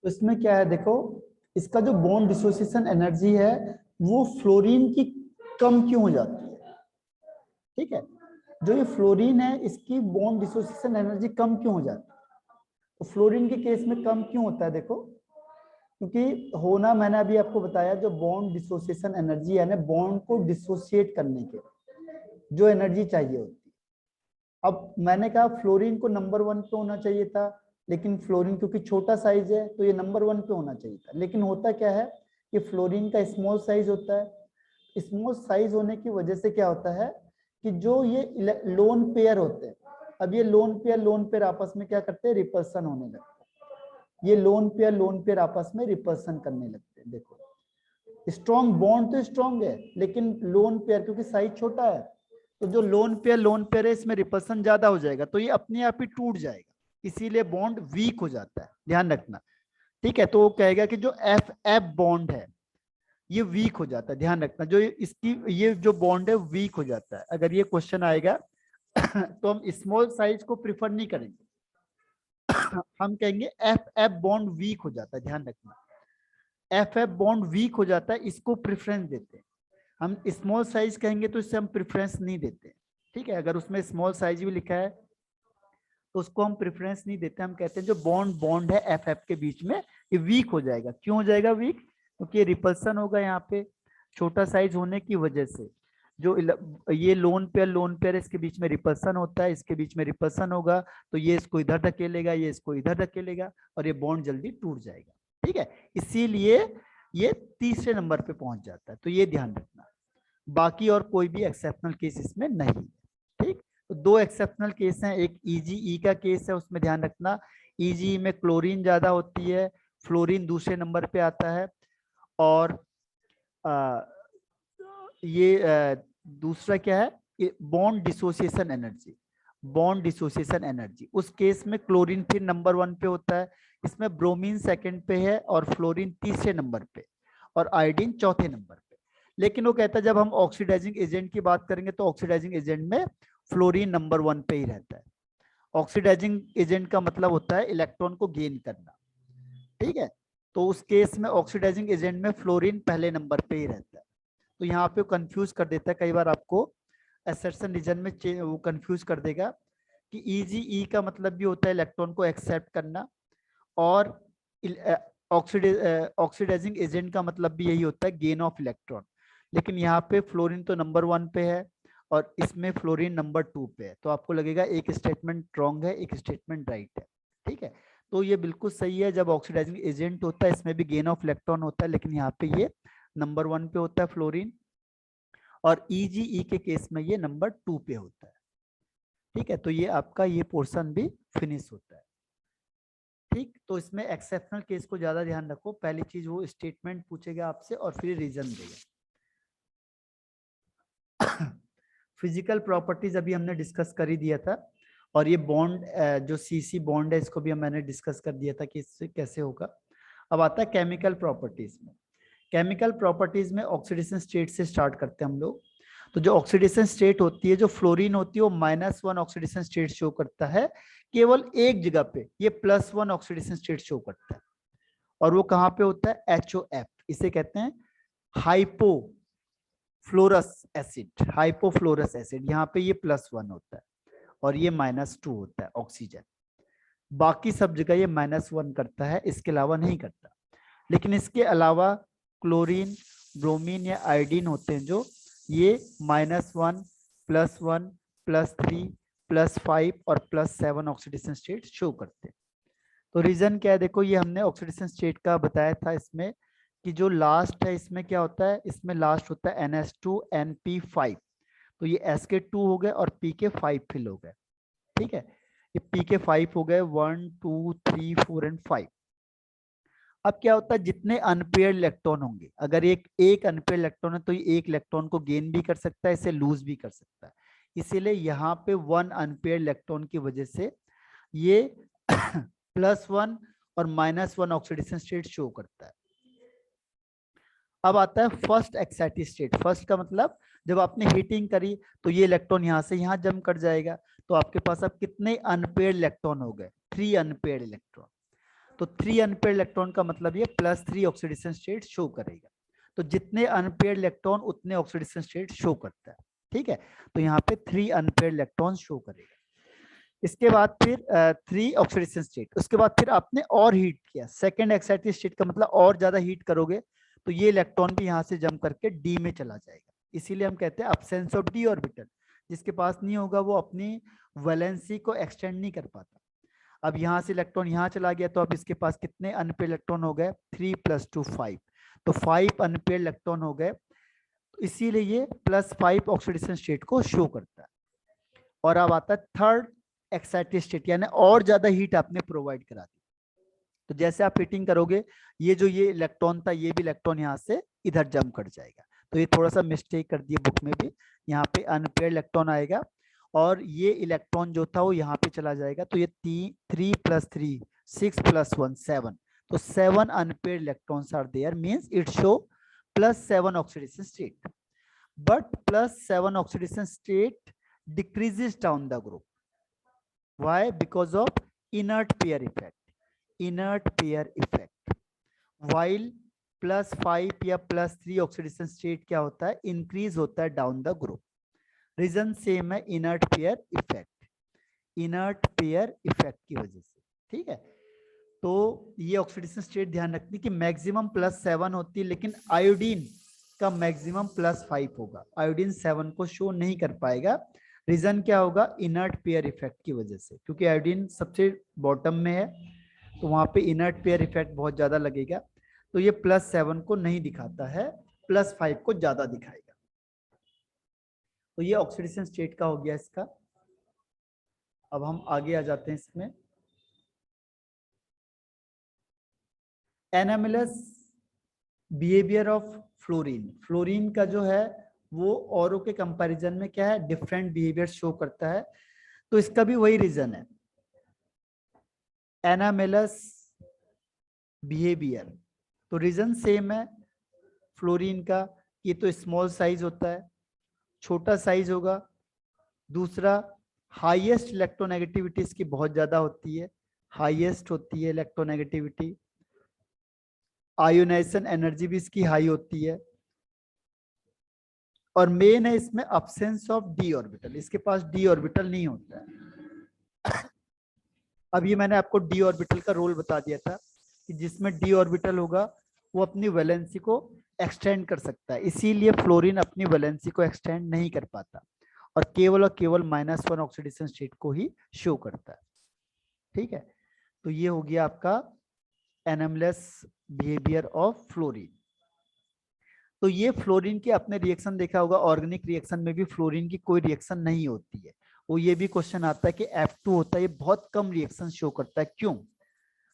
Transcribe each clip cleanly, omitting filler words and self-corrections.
तो इसमें क्या है देखो, इसका जो बॉन्ड डिसोसिएशन एनर्जी है वो फ्लोरीन की कम क्यों हो जाती है। ठीक है, जो ये फ्लोरीन है इसकी बॉन्ड डिसोसिएशन एनर्जी कम क्यों हो जाती है। तो फ्लोरीन के केस में कम क्यों होता है देखो, क्योंकि होना मैंने अभी आपको बताया, जो बॉन्ड डिसोसिएशन एनर्जी है ना, बॉन्ड को डिसोसिएट करने के जो एनर्जी चाहिए होती है। अब मैंने कहा फ्लोरीन को नंबर 1 पे होना चाहिए था, लेकिन फ्लोरीन क्योंकि छोटा साइज है तो ये नंबर 1 पे होना चाहिए था। लेकिन होता क्या है कि फ्लोरीन का स्मॉल साइज होता है। स्मॉल साइज होने की वजह से क्या होता है कि जो ये लोन पेयर होते हैं, अब ये लोन पेयर आपस में क्या करते हैं, रिपल्सन होने लगते हैं। ये लोन पेयर आपस में रिपल्सन करने लगते हैं। देखो स्ट्रॉन्ग बॉन्ड तो स्ट्रॉन्ग है, लेकिन लोन पेयर क्योंकि साइज छोटा है, तो जो लोन पेयर है इसमें रिपल्सन ज्यादा हो जाएगा, तो ये अपने आप ही टूट जाएगा, इसीलिए बॉन्ड वीक हो जाता है, ध्यान रखना। ठीक है, तो वो कहेगा कि जो एफ एफ बॉन्ड है ये वीक हो जाता है, ध्यान रखना, जो इसकी ये जो बॉन्ड है वीक हो जाता है। अगर ये क्वेश्चन आएगा तो हम स्मॉल साइज को प्रिफर नहीं करेंगे, हम कहेंगे एफ एफ बॉन्ड वीक हो जाता है, ध्यान रखना। एफ एफ बॉन्ड वीक हो जाता है, इसको प्रेफरेंस देते हैं। हम स्मॉल साइज कहेंगे तो इससे हम प्रेफरेंस नहीं देते। ठीक है, अगर उसमें स्मॉल साइज भी लिखा है तो उसको हम प्रेफरेंस नहीं देते, हम कहते हैं जो बॉन्ड बॉन्ड है एफ एफ के बीच में ये वीक हो जाएगा। क्यों हो जाएगा वीक, क्योंकि रिपल्सन होगा यहाँ पे छोटा साइज होने की वजह से। जो ये लोन पेयर इसके बीच में रिपल्सन होता है, इसके बीच में रिपल्सन होगा तो ये इसको इधर धकेलेगा, ये इसको इधर धकेलेगा और ये बॉन्ड जल्दी टूट जाएगा। ठीक है, इसीलिए ये तीसरे नंबर पे पहुंच जाता है, तो ये ध्यान रखना। बाकी और कोई भी एक्सेप्शनल केस इसमें नहीं है। ठीक, तो दो एक्सेप्शनल केस हैं, एक ईजीई का केस है, उसमें ध्यान रखना ईजीई में क्लोरीन ज्यादा होती है, फ्लोरीन दूसरे नंबर पे आता है। और ये दूसरा क्या है, bond dissociation energy, bond dissociation energy उस केस में क्लोरीन फिर नंबर 1 पे होता है, इसमें ब्रोमीन सेकंड पे है और फ्लोरीन तीसरे नंबर पे और आयोडीन चौथे नंबर पे। लेकिन वो कहता है जब हम ऑक्सीडाइजिंग एजेंट की बात करेंगे तो ऑक्सीडाइजिंग एजेंट में फ्लोरीन नंबर 1 पे ही रहता है। ऑक्सीडाइजिंग एजेंट का मतलब होता है इलेक्ट्रॉन को गेन करना। ठीक है, तो उस केस में ऑक्सीडाइजिंग एजेंट में फ्लोरीन पहले नंबर पे ही रहता है। तो यहाँ पे कंफ्यूज कर देता है कई बार आपको, असर्शन रीजन में वो कंफ्यूज कर देगा कि ईजीई का मतलब भी होता है इलेक्ट्रॉन को एक्सेप्ट करना, और ऑक्सीडाइजिंग एजेंट का मतलब भी यही होता है गेन ऑफ इलेक्ट्रॉन। लेकिन यहाँ पे फ्लोरीन तो नंबर 1 पे है और इसमें फ्लोरीन नंबर 2 पे है, तो आपको लगेगा एक स्टेटमेंट रॉन्ग है एक स्टेटमेंट राइट है। ठीक है, तो ये बिल्कुल सही है, जब ऑक्सीडाइजिंग एजेंट होता है इसमें भी गेन ऑफ इलेक्ट्रॉन होता है, लेकिन यहाँ पे ये नंबर 1 पे होता है फ्लोरीन, और ईजीई के केस में ये नंबर 2 पे होता है। ठीक है, तो ये आपका ये पोर्शन भी फिनिश होता है। ठीक, तो इसमें एक्सेप्शनल केस को ज्यादा ध्यान रखो, पहली चीज वो स्टेटमेंट पूछेगा आपसे और फिर रीजन देगा। फिजिकल प्रॉपर्टीज अभी हमने डिस्कस कर ही दिया था, और ये बॉन्ड जो सीसी बॉन्ड है इसको भी मैंने डिस्कस कर दिया था कि इससे कैसे होगा। अब आता है केमिकल प्रॉपर्टीज में। केमिकल प्रॉपर्टीज में ऑक्सीडेशन स्टेट से स्टार्ट करते हैं हम लोग। तो जो ऑक्सीडेशन स्टेट होती है, जो फ्लोरीन होती है वो -1 ऑक्सीडेशन स्टेट शो करता है, केवल एक जगह पे ये +1 ऑक्सीडेशन स्टेट शो करता है, और वो कहाँ पे होता है, HOF, इसे कहते हैं हाइपोफ्लोरस एसिड। हाइपोफ्लोरस एसिड यहाँ पे ये +1 होता है और ये -2 होता है ऑक्सीजन। बाकी सब जगह ये -1 करता है, इसके अलावा नहीं करता। लेकिन इसके अलावा क्लोरीन, ब्रोमीन या आयोडीन होते हैं जो ये -1, +1, +3, +5 और +7 ऑक्सीडेशन स्टेट शो करते हैं। तो रीजन क्या है, देखो ये हमने ऑक्सीडेशन स्टेट का बताया था इसमें कि जो लास्ट है इसमें क्या होता है, इसमें लास्ट होता है NH2NP5, तो ये S के 2 हो गए और P के 5 फिल हो गए। ठीक है, ये P के 5 हो गए, 1 2 3 4 एंड 5। अब क्या होता है, जितने अनपेयर्ड इलेक्ट्रॉन होंगे, अगर एक अनपेयर्ड इलेक्ट्रॉन है तो ये एक इलेक्ट्रॉन को गेन भी कर सकता है, इसे लूज भी कर सकता है। इसीलिए यहाँ पे 1 अनपेयर्ड इलेक्ट्रॉन की वजह से ये +1 और -1 ऑक्सीडेशन स्टेट शो करता है। अब आता है फर्स्ट एक्साइटेड स्टेट। फर्स्ट का मतलब जब आपने हीटिंग करी तो ये इलेक्ट्रॉन यहाँ से यहाँ जंप कर जाएगा, तो आपके पास अब कितने अनपेयर्ड इलेक्ट्रॉन हो गए, 3 अनपेयर्ड इलेक्ट्रॉन। तो 3 अनपेयर्ड इलेक्ट्रॉन का मतलब ये +3 ऑक्सीडेशन स्टेट शो करेगा। तो जितने अनपेयर्ड इलेक्ट्रॉन उतने ऑक्सीडेशन स्टेट शो करता है, ठीक है। तो यहाँ पे 3 अनपेयर्ड इलेक्ट्रॉन शो करेगा। इसके बाद फिर 3 ऑक्सीडेशन स्टेट, उसके बाद फिर आपने और हीट किया, सेकंड एक्साइटेड स्टेट का मतलब और ज्यादा हीट करोगे तो ये इलेक्ट्रॉन भी यहाँ से जंप करके डी में चला जाएगा। इसीलिए हम कहते हैं अब्सेंस ऑफ डी ऑर्बिटल। जिसके पास नहीं होगा वो अपनी वैलेंसी को एक्सटेंड नहीं कर पाता। अब यहाँ से इलेक्ट्रॉन यहाँ चला गया तो अब इसके पास कितने अनपेयर्ड इलेक्ट्रॉन हो गए, 3 + 2 5, तो 5 अनपेयर्ड इलेक्ट्रॉन हो गए। तो इसीलिए ये +5 ऑक्सीडेशन स्टेट को शो करता है। और अब आता है थर्ड एक्साइटेड स्टेट, यानी और ज्यादा हीट आपने प्रोवाइड करा दी। तो जैसे आप हीटिंग करोगे ये जो ये इलेक्ट्रॉन था ये भी इलेक्ट्रॉन यहाँ से इधर जंप कर जाएगा। तो ये थोड़ा सा मिस्टेक कर दिया बुक में भी, यहाँ पे अनपेयर्ड इलेक्ट्रॉन आएगा और ये इलेक्ट्रॉन जो था वो यहाँ पे चला जाएगा। तो ये 3 + 3 6 + 1 7, तो 7 unpaired electrons are there, means it show +7 oxidation state. But +7 oxidation state decreases down the group. Why? Because of inert pair effect. Inert pair effect. While +5 या +3 ऑक्सीडेशन स्टेट क्या होता है, इंक्रीज होता है down the group. Reason same है, inert pair effect, inert pair effect की वजह से, ठीक है। तो ये ऑक्सीडेशन स्टेट ध्यान रखनी कि मैक्सिमम +7 होती है, लेकिन आयोडीन का मैक्सिमम +5 होगा। आयोडीन 7 को शो नहीं कर पाएगा। रीजन क्या होगा, इनर्ट पेयर इफेक्ट की वजह से, क्योंकि आयोडीन सबसे बॉटम में है तो वहां पे इनर्ट पेयर इफेक्ट बहुत ज्यादा लगेगा। तो ये +7 को नहीं दिखाता है, +5 को ज्यादा दिखाएगा। तो ये ऑक्सीडेशन स्टेट का हो गया इसका। अब हम आगे आ जाते हैं इसमें, एनामिलस बिहेवियर ऑफ फ्लोरीन। फ्लोरीन का जो है वो औरों के कंपैरिजन में क्या है, डिफरेंट बिहेवियर शो करता है। तो इसका भी वही रीजन है, एनामिलस बिहेवियर। तो रीजन सेम है फ्लोरीन का, ये तो स्मॉल साइज होता है, छोटा साइज होगा। दूसरा, हाईएस्ट इलेक्ट्रोनेगेटिविटी इसकी बहुत ज्यादा होती है, हाईएस्ट होती है इलेक्ट्रोनेगेटिविटी। आयोनाइजेशन एनर्जी भी इसकी हाई होती है। और मेन है इसमें अब्सेंस ऑफ डी ऑर्बिटल, इसके पास डी ऑर्बिटल नहीं होता है। अब ये मैंने आपको डी ऑर्बिटल का रोल बता दिया था कि जिसमें डी ऑर्बिटल होगा वो अपनी वैलेंसी को एक्सटेंड कर सकता है, इसीलिए फ्लोरीन अपनी वैलेंसी को एक्सटेंड नहीं कर पाता और केवल -1 ऑक्सीडेशन स्टेट को ही शो करता है, ठीक है। तो ये हो गया आपका एनामलेस बिहेवियर ऑफ फ्लोरीन। तो ये फ्लोरीन की आपने रिएक्शन देखा होगा, ऑर्गेनिक रिएक्शन में भी फ्लोरीन की कोई रिएक्शन नहीं होती है। वो ये भी क्वेश्चन आता है कि F2 होता है, ये बहुत कम रिएक्शन शो करता है, क्यों?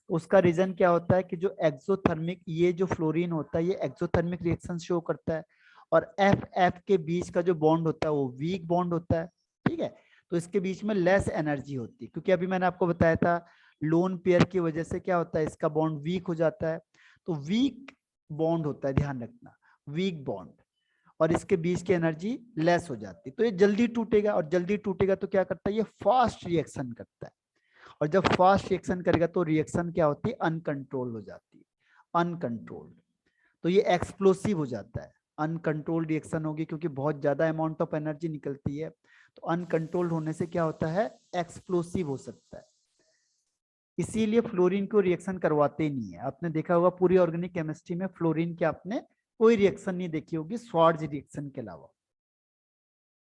उसका रीजन क्या होता है कि जो एक्सोथर्मिक, ये जो फ्लोरीन होता है ये एक्सोथर्मिक रिएक्शन शो करता है और F के बीच का जो बॉन्ड होता है वो वीक बॉन्ड होता है, ठीक है। तो इसके बीच में लेस एनर्जी होती है, क्योंकि अभी मैंने आपको बताया था लोन पेयर की वजह से क्या होता है, इसका बॉन्ड वीक हो जाता है। तो वीक बॉन्ड होता है, ध्यान रखना, वीक बॉन्ड, और इसके बीच की एनर्जी लेस हो जाती है। तो ये जल्दी टूटेगा, और जल्दी टूटेगा तो क्या करता है, ये फास्ट रिएक्शन करता है। और जब फास्ट रिएक्शन करेगा तो रिएक्शन क्या होती है, अनकंट्रोल हो जाती है, अनकंट्रोल्ड। तो ये एक्सप्लोसिव हो जाता है, अनकंट्रोल्ड रिएक्शन होगी क्योंकि बहुत ज्यादा अमाउंट ऑफ एनर्जी निकलती है। तो अनकंट्रोल्ड होने से क्या होता है, एक्सप्लोसिव हो सकता है। इसीलिए फ्लोरीन को रिएक्शन करवाते ही नहीं है। आपने देखा होगा पूरी ऑर्गेनिक केमिस्ट्री में फ्लोरीन के आपने कोई रिएक्शन नहीं देखी होगी स्वार्ज रिएक्शन के अलावा।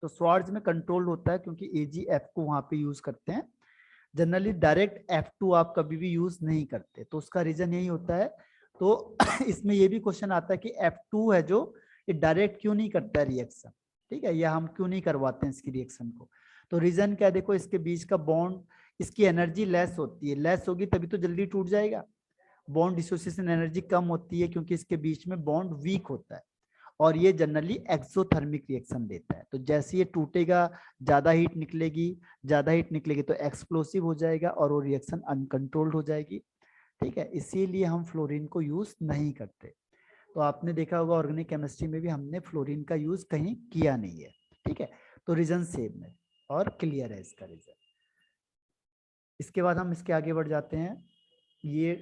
तो स्वार्ज में कंट्रोल होता है क्योंकि AgF को वहां पे यूज करते हैं। जनरली डायरेक्ट F2 आप कभी भी यूज नहीं करते, तो उसका रीजन यही होता है। तो इसमें ये भी क्वेश्चन आता है कि F2 है जो, ये डायरेक्ट क्यों नहीं करता है रिएक्शन, ठीक है, या हम क्यों नहीं करवाते हैं इसकी रिएक्शन को। तो रीजन क्या, देखो इसके बीच का बॉन्ड, इसकी एनर्जी लेस होती है, लेस होगी तभी तो जल्दी टूट जाएगा। बॉन्ड डिसोसिएशन एनर्जी कम होती है क्योंकि इसके बीच में बॉन्ड वीक होता है और ये जनरली एक्सोथर्मिक रिएक्शन देता है। तो जैसे ये टूटेगा ज्यादा हीट निकलेगी, ज्यादा हीट निकलेगी तो एक्सप्लोसिव हो जाएगा और वो रिएक्शन अनकंट्रोल्ड हो जाएगी, ठीक है। इसीलिए हम फ्लोरीन को यूज नहीं करते। तो आपने देखा होगा ऑर्गेनिक केमिस्ट्री में भी हमने फ्लोरीन का यूज कहीं किया नहीं है, ठीक है। तो रीजन सेम है और क्लियर है इसका रीजन। इसके बाद हम इसके आगे बढ़ जाते हैं। ये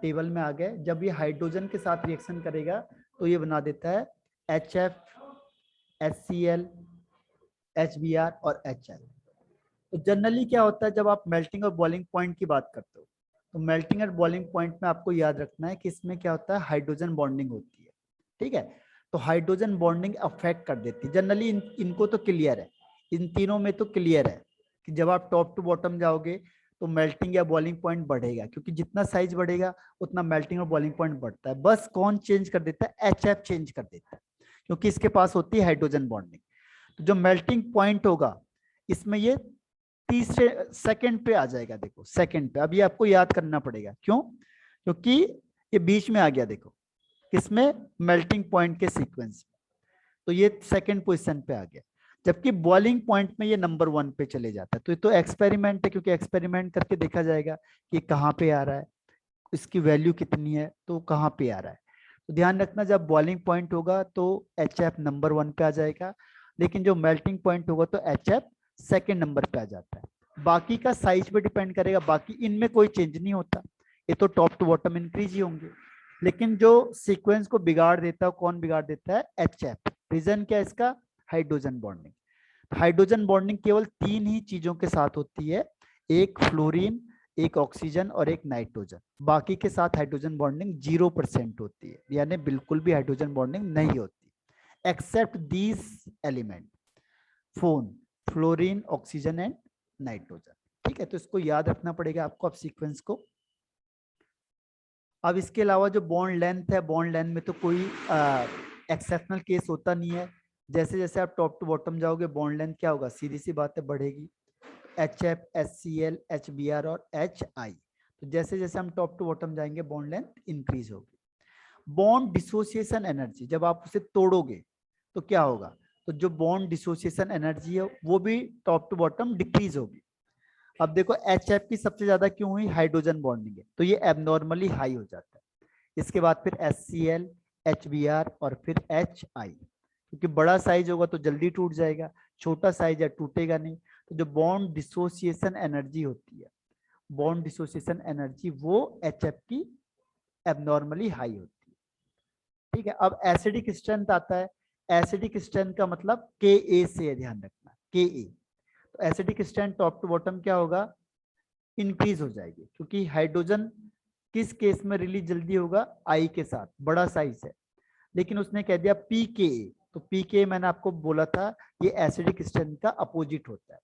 टेबल में आ गए। जब ये हाइड्रोजन के साथ रिएक्शन करेगा तो ये बना देता है HF, HCl, HBr और HI। तो जनरली क्या होता है जब आप मेल्टिंग और बॉइलिंग पॉइंट की बात करते हो, तो मेल्टिंग और बॉइलिंग पॉइंट में आपको याद रखना है कि इसमें क्या होता है, हाइड्रोजन बॉन्डिंग होती है। ठीक है, तो हाइड्रोजन बॉन्डिंग अफेक्ट कर देती है जनरली। इनको तो क्लियर है, इन तीनों में तो क्लियर है कि जब आप टॉप टू बॉटम जाओगे तो मेल्टिंग या बॉइलिंग पॉइंट बढ़ेगा, क्योंकि जितना साइज बढ़ेगा उतना मेल्टिंग और बॉइलिंग पॉइंट बढ़ता है। बस कौन चेंज कर देता है, HF चेंज कर देता है, क्योंकि इसके पास होती है हाइड्रोजन बॉन्डिंग। तो जो मेल्टिंग पॉइंट होगा इसमें ये तीसरे सेकंड पे आ जाएगा। देखो सेकंड पे, अब ये आपको याद करना पड़ेगा, क्यों, क्योंकि ये बीच में आ गया। देखो किसमें, मेल्टिंग पॉइंट के सीक्वेंस में, तो ये सेकंड पोजीशन पे आ गया। जबकि बॉइलिंग पॉइंट में ये नंबर 1 पे चले जाता है। तो ये तो एक्सपेरिमेंट है, क्योंकि एक्सपेरिमेंट करके देखा जाएगा कि कहाँ पे आ रहा है, इसकी वैल्यू कितनी है, तो कहाँ पे आ रहा है। तो ध्यान रखना, जब बॉइलिंग पॉइंट होगा तो HF नंबर 1 पे आ जाएगा, लेकिन जो मेल्टिंग पॉइंट होगा तो HF सेकेंड नंबर पे आ जाता है। बाकी का साइज पे डिपेंड करेगा, बाकी इनमें कोई चेंज नहीं होता, ये तो टॉप टू बॉटम इंक्रीज ही होंगे। लेकिन जो सीक्वेंस को बिगाड़ देता है, कौन बिगाड़ देता है, HF। रीजन क्या है इसका, हाइड्रोजन बॉन्डिंग। हाइड्रोजन बॉन्डिंग केवल 3 ही चीजों के साथ होती है, एक फ्लोरीन, एक ऑक्सीजन और एक नाइट्रोजन। बाकी के साथ हाइड्रोजन बॉन्डिंग 0% होती है, यानी बिल्कुल भी हाइड्रोजन बॉन्डिंग नहीं होती, except these element, phone, fluorine, oxygen and nitrogen. ठीक है, तो इसको याद रखना पड़ेगा आपको अब सीक्वेंस को। अब इसके अलावा जो बॉन्ड लेंथ है, बॉन्ड लेंथ में तो कोई एक्सेप्शनल केस होता नहीं है। जैसे जैसे आप टॉप टू बॉटम जाओगे बॉन्ड लेंथ क्या होगा, सीधी सी बात है, बढ़ेगी। HF, HCl, HBr और HI। तो जैसे जैसे हम टॉप टू बॉटम जाएंगे बॉन्ड लेंथ इंक्रीज होगी। बॉन्ड डिसोसिएशन एनर्जी, जब आप उसे तोड़ोगे तो क्या होगा, तो जो बॉन्ड डिसोसिएशन एनर्जी है वो भी टॉप टू बॉटम डिक्रीज होगी। अब देखो HF की सबसे ज्यादा क्यों हुई, हाइड्रोजन बॉन्डिंग है, तो ये एबनॉर्मली हाई हो जाता है। इसके बाद फिर HCl, HBr और फिर HI, क्योंकि बड़ा साइज होगा तो जल्दी टूट जाएगा, छोटा साइज है टूटेगा नहीं। तो जो बॉन्ड डिसोसिएशन एनर्जी होती है, बॉन्ड डिसोसिएशन एनर्जी वो HF की एबनॉर्मली हाई होती है। ठीक है, अब एसिडिक स्ट्रेंथ आता है। एसिडिक स्ट्रेंथ का मतलब Ka से है, ध्यान रखना, Ka। तो acidic strength top to bottom क्या होगा, इंक्रीज हो जाएगी, क्योंकि हाइड्रोजन किस केस में रिलीज जल्दी होगा, आई के साथ, बड़ा साइज है। लेकिन उसने कह दिया pKa, तो pKa मैंने आपको बोला था ये एसिडिक स्ट्रेंथ का अपोजिट होता है।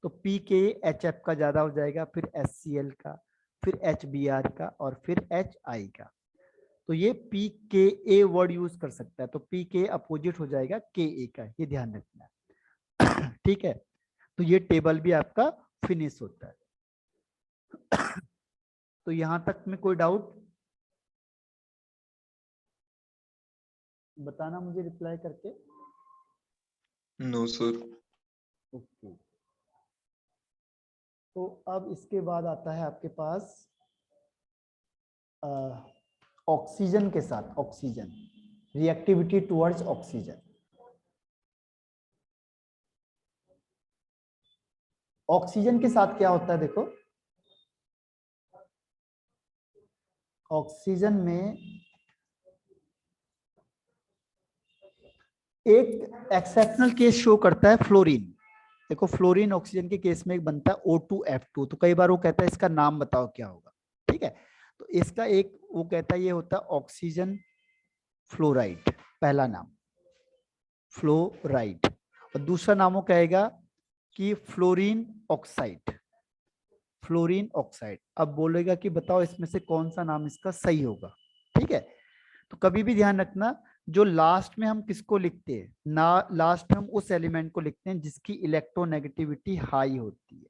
तो pKa HF का ज्यादा हो जाएगा, फिर HCl का, फिर HBr का और फिर HI का। तो ये pKa वर्ड यूज कर सकता है, तो pKa अपोजिट हो जाएगा Ka का, ये ध्यान रखना है। ठीक है, तो ये टेबल भी आपका फिनिश होता है। तो यहां तक में कोई डाउट बताना मुझे रिप्लाई करके। No sir. ओके, तो अब इसके बाद आता है आपके पास ऑक्सीजन के साथ, oxygen reactivity towards oxygen. Oxygen के साथ क्या होता है, देखो ऑक्सीजन में एक एक्सेप्शनल केस शो करता है, फ्लोरीन। देखो फ्लोरीन ऑक्सीजन के केस में एक बनता है O2F2, तो कई बार वो कहता है इसका नाम बताओ क्या होगा। ठीक है, तो इसका एक वो कहता है ये होता है ऑक्सीजन फ्लोराइड, पहला नाम फ्लोराइड, और दूसरा नाम वो कहेगा कि फ्लोरीन ऑक्साइड, फ्लोरीन ऑक्साइड। अब बोलेगा कि बताओ इसमें से कौन सा नाम इसका सही होगा। ठीक है, तो कभी भी ध्यान रखना, जो लास्ट में हम किसको लिखते हैं ना, लास्ट में हम उस एलिमेंट को लिखते हैं जिसकी इलेक्ट्रोनेगेटिविटी हाई होती है।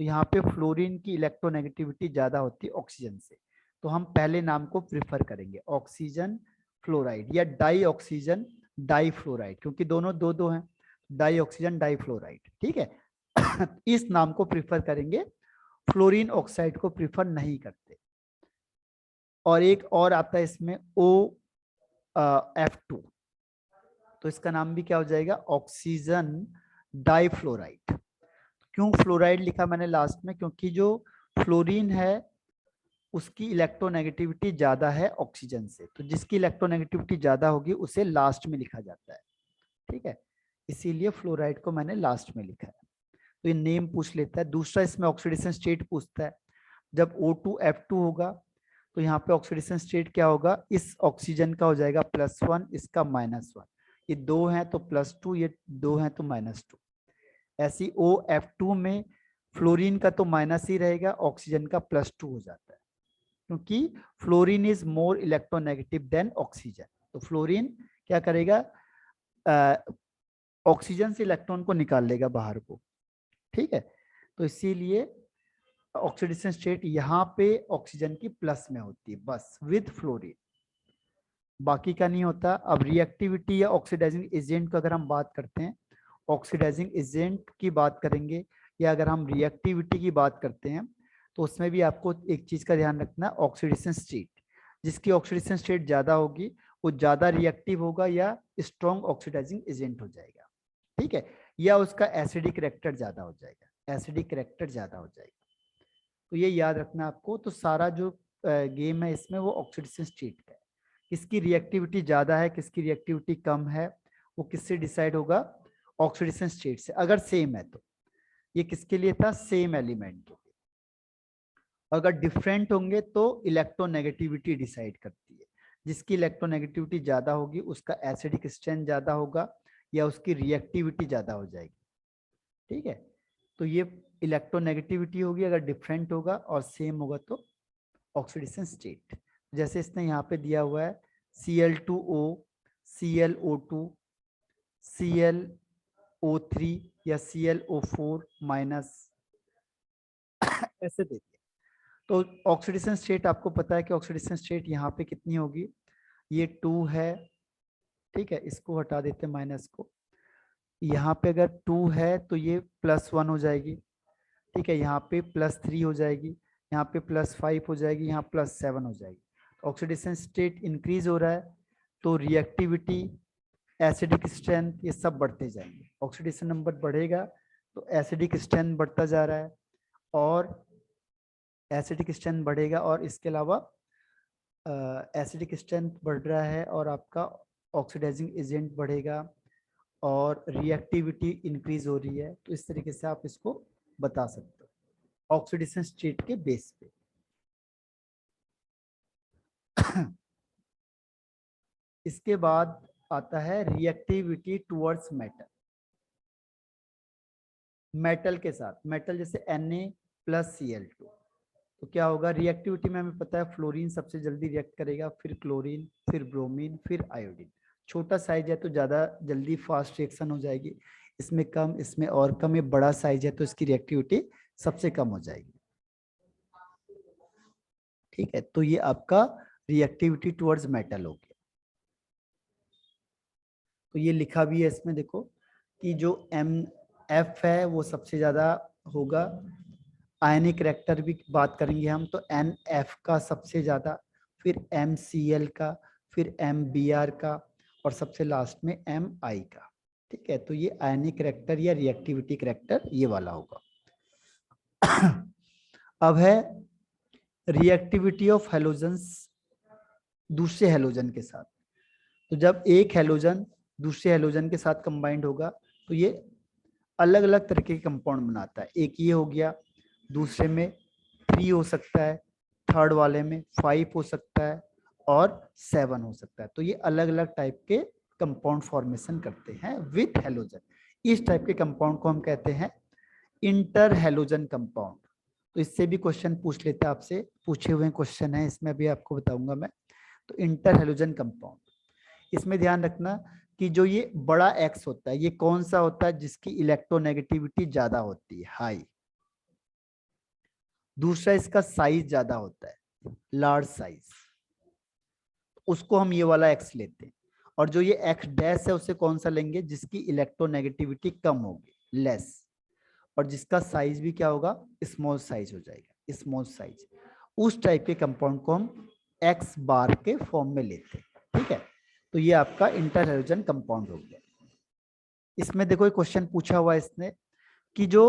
तो यहाँ पे फ्लोरीन की इलेक्ट्रोनेगेटिविटी ज्यादा होती है ऑक्सीजन से, तो हम पहले नाम को प्रिफर करेंगे, ऑक्सीजन फ्लोराइड या डाई ऑक्सीजन डाई फ्लोराइड, क्योंकि दोनों दो दो हैं, डाई ऑक्सीजन डाई फ्लोराइड। ठीक है, इस नाम को प्रिफर करेंगे, फ्लोरीन ऑक्साइड को प्रिफर नहीं करते। और एक और आता है इसमें OF2, तो इसका नाम भी क्या हो जाएगा, ऑक्सीजन डाइफ्लोराइड। क्यों फ्लोराइड लिखा मैंने लास्ट में, क्योंकि जो फ्लोरीन है उसकी इलेक्ट्रोनेगेटिविटी ज्यादा है ऑक्सीजन से, तो जिसकी इलेक्ट्रोनेगेटिविटी ज्यादा होगी उसे लास्ट में लिखा जाता है। ठीक है, इसीलिए फ्लोराइड को मैंने लास्ट में लिखा है। तो ये नेम पूछ लेता है। दूसरा इसमें ऑक्सीडेशन स्टेट पूछता है। जब O2F2 होगा तो यहाँ पे ऑक्सीडेशन स्टेट क्या होगा, इस ऑक्सीजन का हो जाएगा +1, इसका -1। ये 2 हैं तो +2, ये 2 हैं तो -2। ऐसी OF2 में फ्लोरीन का तो माइनस ही रहेगा, ऑक्सीजन का +2 हो जाता है, क्योंकि fluorine is more electronegative than oxygen. तो फ्लोरीन क्या करेगा, ऑक्सीजन से इलेक्ट्रॉन को निकाल लेगा बाहर को। ठीक है, तो इसीलिए ऑक्सीडेशन स्टेट यहाँ पे ऑक्सीजन की प्लस में होती है बस विद फ्लोरीन, बाकी का नहीं होता। अब रिएक्टिविटी या ऑक्सीडाइजिंग एजेंट की अगर हम बात करते हैं, ऑक्सीडाइजिंग एजेंट की बात करेंगे या अगर हम रिएक्टिविटी की बात करते हैं, तो उसमें भी आपको एक चीज का ध्यान रखना, ऑक्सीडेशन स्टेट। जिसकी ऑक्सीडेशन स्टेट ज्यादा होगी वो ज्यादा रिएक्टिव होगा या स्ट्रॉन्ग ऑक्सीडाइजिंग एजेंट हो जाएगा। ठीक है, या उसका एसिडिक कैरेक्टर ज्यादा हो जाएगा, एसिडिक कैरेक्टर ज्यादा हो जाएगा। तो ये याद रखना आपको। तो सारा जो गेम है इसमें वो ऑक्सीडेशन स्टेट का है। किसकी रिएक्टिविटी ज्यादा है, किसकी रिएक्टिविटी कम है, वो किससे डिसाइड होगा, ऑक्सीडेशन स्टेट से। अगर सेम है तो ये किसके लिए था, सेम एलिमेंट के लिए। अगर डिफरेंट होंगे तो इलेक्ट्रोनेगेटिविटी डिसाइड करती है। जिसकी इलेक्ट्रोनेगेटिविटी ज्यादा होगी उसका एसिडिक स्ट्रेंथ ज्यादा होगा या उसकी रिएक्टिविटी ज्यादा हो जाएगी। ठीक है, तो ये इलेक्ट्रोनेगेटिविटी होगी अगर डिफरेंट होगा, और सेम होगा तो ऑक्सीडेशन स्टेट। जैसे इसने यहाँ पे दिया हुआ है Cl2O, ClO2, ClO3 या ClO4 माइनस ऐसे देते हैं। तो ऑक्सीडेशन स्टेट आपको पता है कि ऑक्सीडेशन स्टेट यहाँ पे कितनी होगी, ये 2 है। ठीक है, इसको हटा देते हैं माइनस को। यहाँ पे अगर 2 है तो ये +1 हो जाएगी। ठीक है, यहाँ पे +3 हो जाएगी, यहाँ पे +5 हो जाएगी, यहाँ +7 हो जाएगी। ऑक्सीडेशन स्टेट इंक्रीज हो रहा है तो रिएक्टिविटी, एसिडिक स्ट्रेंथ, ये सब बढ़ते जाएंगे। ऑक्सीडेशन नंबर बढ़ेगा तो एसिडिक स्ट्रेंथ बढ़ता जा रहा है, और एसिडिक स्ट्रेंथ बढ़ेगा, और इसके अलावा एसिडिक स्ट्रेंथ बढ़ रहा है और आपका ऑक्सीडाइजिंग एजेंट बढ़ेगा और रिएक्टिविटी इंक्रीज हो रही है। तो इस तरीके से आप इसको बता सकते हो ऑक्सीडेशन स्टेट के बेस पे। इसके बाद आता है रिएक्टिविटी टुवर्ड्स मेटल। मेटल के साथ, मेटल जैसे Na+Cl2, तो क्या होगा, रिएक्टिविटी में हमें पता है फ्लोरीन सबसे जल्दी रिएक्ट करेगा, फिर क्लोरीन, फिर ब्रोमीन, फिर आयोडीन। छोटा साइज है तो ज्यादा जल्दी फास्ट रिएक्शन हो जाएगी, इसमें कम, इसमें और कम। ये बड़ा साइज है तो इसकी रिएक्टिविटी सबसे कम हो जाएगी। ठीक है, तो ये आपका रिएक्टिविटी टुवर्ड्स मेटल हो गया। तो ये लिखा भी है इसमें, देखो कि जो MF है वो सबसे ज्यादा होगा। आयनिक कैरेक्टर भी बात करेंगे हम, तो NF का सबसे ज्यादा, फिर MCl का, फिर MBr का, और सबसे लास्ट में MI का। ठीक है, तो ये आयनिक कैरेक्टर या रिएक्टिविटी कैरेक्टर ये वाला होगा। अब है रिएक्टिविटी ऑफ हेलोजन्स दूसरे हेलोजन के साथ। तो जब एक हेलोजन दूसरे हेलोजन के साथ कंबाइंड होगा तो ये अलग अलग तरह के कंपाउंड बनाता है। एक ये हो गया, दूसरे में 3 हो सकता है, थर्ड वाले में 5 हो सकता है, और 7 हो सकता है। तो ये अलग अलग टाइप के कंपाउंड फॉर्मेशन करते हैं विथ हेलोजन। इस टाइप के कंपाउंड को हम कहते हैं इंटर हेलोजन कंपाउंड। तो इससे भी क्वेश्चन पूछ लेता है आपसे, पूछे हुए क्वेश्चन है इसमें भी आपको बताऊंगा मैं। तो इंटर हेलोजन कंपाउंड, इसमें ध्यान रखना कि जो ये बड़ा X होता है ये कौन सा होता है, जिसकी इलेक्ट्रोनेगेटिविटी ज्यादा होती है, हाई। दूसरा इसका साइज ज्यादा होता है, लार्ज साइज, उसको हम ये वाला X लेते हैं। और जो ये X डैश है उसे कौन सा लेंगे, जिसकी इलेक्ट्रोनेगेटिविटी कम होगी, लेस, और जिसका साइज भी क्या होगा, स्मॉल साइज हो जाएगा, स्मॉल साइज। उस टाइप के कंपाउंड को हम X बार के फॉर्म में लेते हैं। ठीक है, तो ये आपका इंटर हेलोजन कंपाउंड हो गया। इसमें देखो एक क्वेश्चन पूछा हुआ है इसने कि जो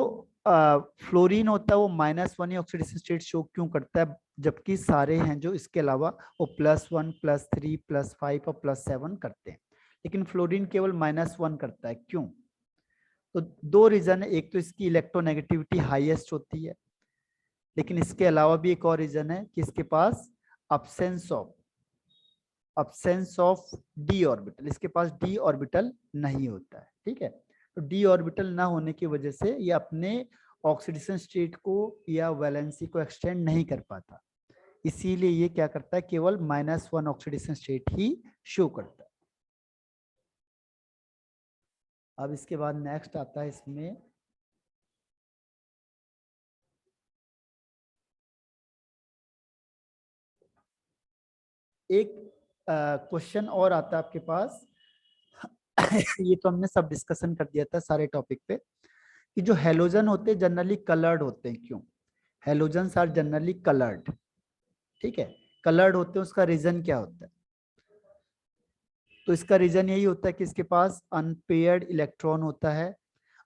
फ्लोरीन होता है वो -1 ऑक्सीडेशन स्टेट शो क्यों करता है, जबकि सारे हैं जो इसके अलावा वो +1 +3 +5 और +7 करते हैं, लेकिन फ्लोरीन केवल -1 करता है, क्यों? तो दो रीजन है, एक तो इसकी इलेक्ट्रोनेगेटिविटी हाईएस्ट होती है, लेकिन इसके अलावा भी एक और रीजन है कि इसके पास अब्सेंस ऑफ डी ऑर्बिटल, इसके पास डी ऑर्बिटल नहीं होता है, ठीक है। तो डी ऑर्बिटल ना होने की वजह से ये अपने ऑक्सीडेशन स्टेट को या वैलेंसी को एक्सटेंड नहीं कर पाता, इसीलिए ये क्या करता है, केवल -1 ऑक्सीडेशन स्टेट ही शो करता है। अब इसके बाद नेक्स्ट आता है इसमें एक क्वेश्चन और आता है आपके पास ये तो हमने सब डिस्कशन कर दिया था सारे टॉपिक पे, कि जो हेलोजन होते हैं जनरली कलर्ड होते हैं, क्यों? हेलोजन्स आर जनरली कलर्ड, ठीक है, कलर्ड होते हैं, उसका रीजन क्या होता है? तो इसका रीजन यही होता है कि इसके पास अनपेयर्ड इलेक्ट्रॉन होता है,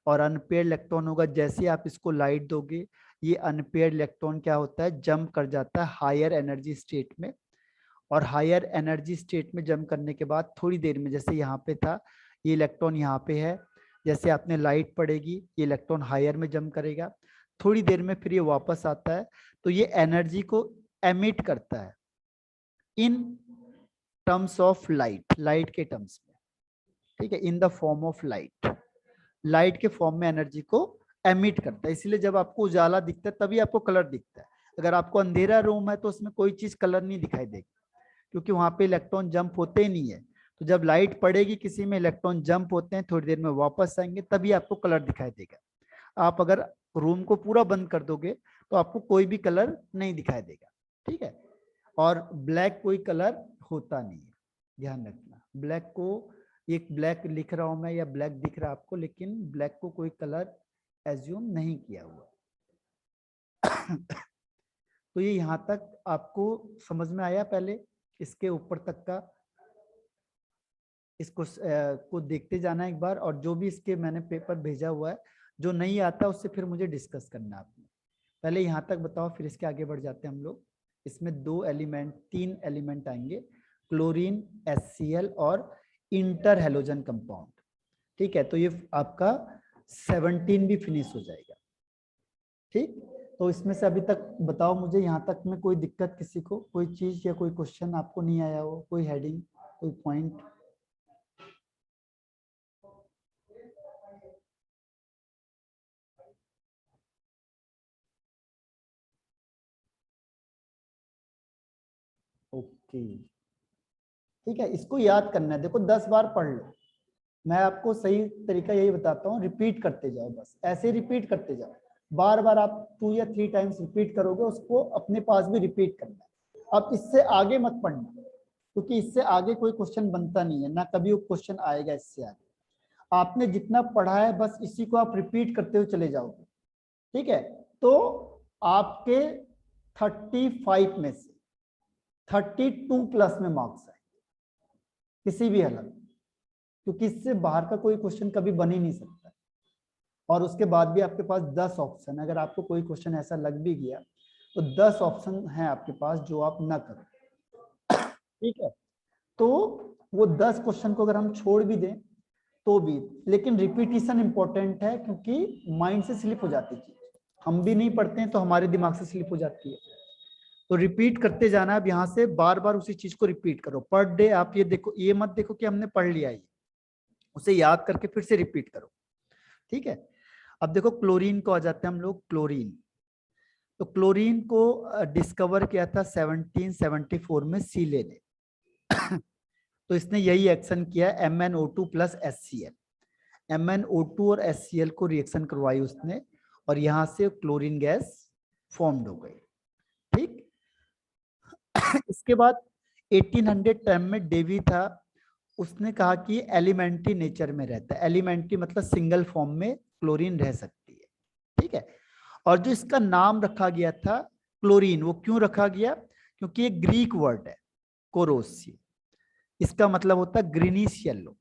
और अनपेयर्ड इलेक्ट्रॉन होगा, जैसे आप इसको लाइट दोगे ये अनपेयर्ड इलेक्ट्रॉन क्या होता है, जंप कर जाता है हायर एनर्जी स्टेट में, और हायर एनर्जी स्टेट में जंप करने के बाद थोड़ी देर में, जैसे यहाँ पे था ये इलेक्ट्रॉन यहाँ पे है, जैसे आपने लाइट पड़ेगी ये इलेक्ट्रॉन हायर में जंप करेगा, थोड़ी देर में फिर ये वापस आता है, तो ये एनर्जी को एमिट करता है इन टर्म्स ऑफ लाइट के टर्म्स में, ठीक है, in the form of light के फॉर्म में एनर्जी को एमिट करता है। इसलिए जब आपको उजाला दिखता है तभी आपको कलर दिखता है, अगर आपको अंधेरा रूम है तो उसमें कोई चीज कलर नहीं दिखाई देगी, क्योंकि वहां पे इलेक्ट्रॉन जंप होते ही नहीं है। तो जब लाइट पड़ेगी किसी में, इलेक्ट्रॉन जंप होते हैं, थोड़ी देर में वापस आएंगे, तभी आपको कलर दिखाई देगा। आप अगर रूम को पूरा बंद कर दोगे तो आपको कोई भी कलर नहीं दिखाई देगा, ठीक है। और ब्लैक कोई कलर होता नहीं है, ध्यान रखना। ब्लैक को, एक ब्लैक लिख रहा हूं मैं या ब्लैक दिख रहा है आपको, लेकिन ब्लैक को कोई कलर एज्यूम नहीं किया हुआ तो ये यहाँ तक आपको समझ में आया, पहले इसके ऊपर तक का इसको को देखते जाना एक बार, और जो भी इसके मैंने पेपर भेजा हुआ है, जो नहीं आता उससे फिर मुझे डिस्कस करना आपने। पहले यहाँ तक बताओ, फिर इसके आगे बढ़ जाते हैं हम लोग। इसमें 3 एलिमेंट आएंगे, क्लोरीन, HCl और इंटर हेलोजन कंपाउंड, ठीक है। तो ये आपका 17 भी फिनिश हो जाएगा, ठीक। तो इसमें से अभी तक बताओ मुझे, यहाँ तक में कोई दिक्कत किसी को, कोई चीज या कोई क्वेश्चन आपको नहीं आया हो, कोई हेडिंग, कोई पॉइंट? ओके, ठीक है, इसको याद करना है, देखो 10 बार पढ़ लो, मैं आपको सही तरीका यही बताता हूँ, रिपीट करते जाओ, बस ऐसे रिपीट करते जाओ, बार बार आप 2 या 3 टाइम्स रिपीट करोगे, उसको अपने पास भी रिपीट करना है। अब इससे आगे मत पढ़ना, क्योंकि इससे आगे कोई क्वेश्चन बनता नहीं है, ना कभी वो क्वेश्चन आएगा इससे आगे। आपने जितना पढ़ा है बस इसी को आप रिपीट करते हुए चले जाओगे, ठीक है। तो आपके 35 में से 32+ में मार्क्स आए किसी भी हालत, क्योंकि इससे बाहर का कोई क्वेश्चन कभी बन ही नहीं सकता। और उसके बाद भी आपके पास 10 ऑप्शन, अगर आपको कोई क्वेश्चन ऐसा लग भी गया तो 10 ऑप्शन है आपके पास जो आप ना करो, ठीक है। तो वो 10 क्वेश्चन को अगर हम छोड़ भी दें तो भी, लेकिन रिपीटिशन इंपॉर्टेंट है, क्योंकि माइंड से स्लिप हो जाती है चीज, हम भी नहीं पढ़ते हैं तो हमारे दिमाग से स्लिप हो जाती है। तो रिपीट करते जाना, अब यहाँ से बार बार उसी चीज को रिपीट करो पर डे। आप ये देखो, ये मत देखो कि हमने पढ़ लिया, ये उसे याद करके फिर से रिपीट करो, ठीक है। अब देखो क्लोरीन को आ जाते हैं हम लोग, क्लोरीन। तो क्लोरीन को डिस्कवर किया था 1774 में सीले ने तो इसने यही एक्शन किया, MnO2 + HCl, MnO2 और HCl को रिएक्शन करवाई उसने, और यहां से क्लोरीन गैस फॉर्म्ड हो गई, ठीक। इसके बाद 1810 में डेवी था, उसने कहा कि एलिमेंट्री नेचर में रहता है, एलिमेंट्री मतलब सिंगल फॉर्म में क्लोरीन रह सकती है, ठीक है। और जो इसका नाम रखा गया था क्लोरीन, वो क्यों रखा गया, क्योंकि ये ग्रीक वर्ड है कोरोसी, इसका मतलब होता है ग्रीनिश येलो,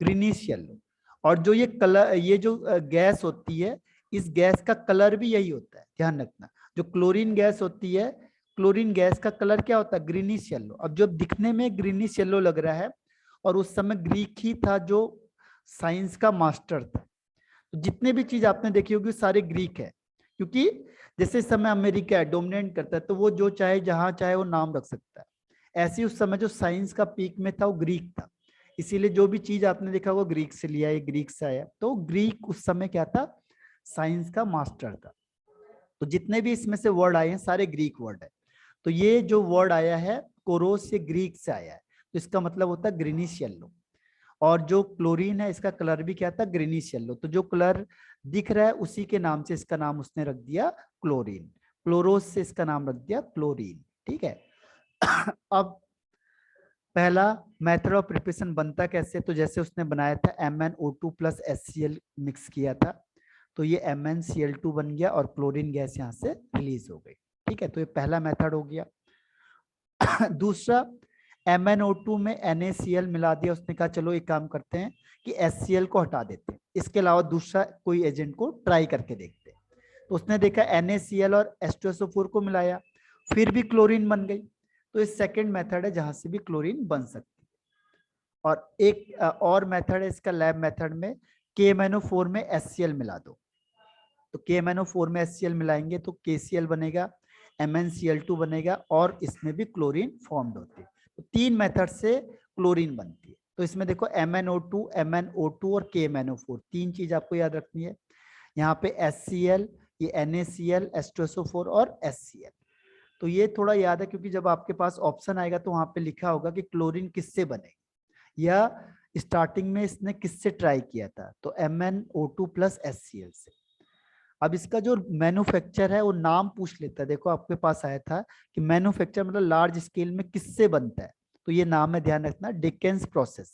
ग्रीनिश येलो। और जो ये कलर, ये जो गैस होती है, इस गैस का कलर भी यही होता है, ध्यान रखना। जो क्लोरीन गैस होती है, क्लोरीन गैस का कलर क्या होता है? Greenish yellow. अब जो दिखने में ग्रीनिश येलो लग रहा है, और उस समय ग्रीक ही था जो साइंस का मास्टर था। तो जितने भी चीज आपने देखी होगी सारे ग्रीक है, क्योंकि जैसे इस समय अमेरिका है डोमिनेट करता है, तो वो जो चाहे जहां चाहे वो नाम रख सकता है। ऐसे ही उस समय जो साइंस का पीक में था वो ग्रीक था, इसीलिए जो भी चीज आपने देखा वो ग्रीक से लिया है, ग्रीक से आया। तो ग्रीक उस समय क्या था? साइंस का मास्टर था। तो जितने भी इसमें से वर्ड आए हैं सारे ग्रीक वर्ड है। तो ये जो वर्ड आया है कोरोस, ये ग्रीक से आया है, तो इसका मतलब होता है ग्रीनिश येलो। और जो क्लोरीन है इसका कलर भी क्या था? Greenish yellow. तो जो कलर दिख रहा है उसी के नाम से इसका नाम उसने रख दिया क्लोरीन। क्लोरोस से इसका नाम रख दिया क्लोरीन। ठीक है। अब पहला मेथड ऑफ प्रिपरेशन बनता कैसे? तो जैसे उसने बनाया था MnO2 प्लस HCl मिक्स किया था, तो ये MnCl2 बन गया और क्लोरीन गैस यहाँ से रिलीज हो गई। ठीक है, तो ये पहला मेथड हो गया। दूसरा, MnO2 में NaCl मिला दिया, उसने कहा चलो एक काम करते हैं कि HCl को हटा देते हैं, इसके अलावा दूसरा कोई एजेंट को ट्राई करके देखते हैं। तो उसने देखा NaCl और H2SO4 को मिलाया, फिर भी क्लोरीन बन गई। तो ये सेकेंड मेथड है जहां से भी क्लोरीन बन सकती है। और एक और मेथड है इसका लैब मेथड में, KMnO4 में HCl मिला दो। तो KMnO4 में HCl मिलाएंगे तो KCl बनेगा, MnCl2 बनेगा और इसमें भी क्लोरीन फॉर्म्ड होती है। तो तीन मेथड से क्लोरीन बनती है। तो इसमें देखो MnO2, MnO2 और KMnO4 तीन चीज आपको याद रखनी है। यहाँ पे HCl, ये NaCl, H2SO4 और HCl। तो ये थोड़ा याद है क्योंकि जब आपके पास ऑप्शन आएगा तो वहां पे लिखा होगा कि क्लोरीन किससे बनेगी, या स्टार्टिंग में इसने किससे ट्राई किया था, तो MnO2 प्लस HCl से। अब इसका जो मैन्युफैक्चर है वो नाम पूछ लेता है। देखो आपके पास आया था कि मैन्युफैक्चर मतलब लार्ज स्केल में किससे बनता है, तो ये नाम है, ध्यान रखना, डिकेंस प्रोसेस।